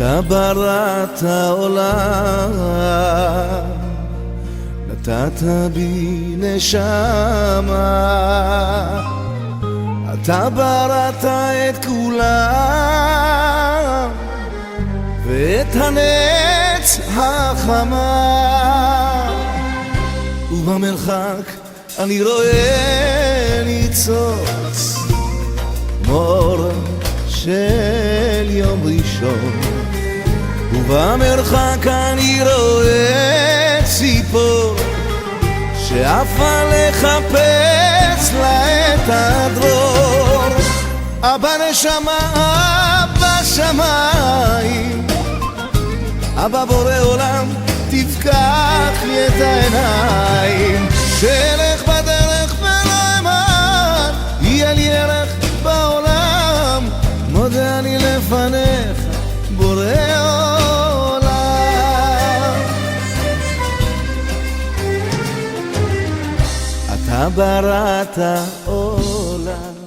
אתה בראת עולם, נתת בי נשמה, אתה בראת את כולם ואת הנץ החמה, ובמרחק אני רואה ניצוץ מור של יום ראשון, ובמרחק אני רואה ציפור שעפה לחפש לה את הדרור. אבא נשמה, אבא שמיים, אבא בורא עולם, תפקח לי את העיניים, שלך בדרך ולא אמר, יהיה לי ערך בעולם, מודה אני לפניך בורא עולם. אתה בראת עולם.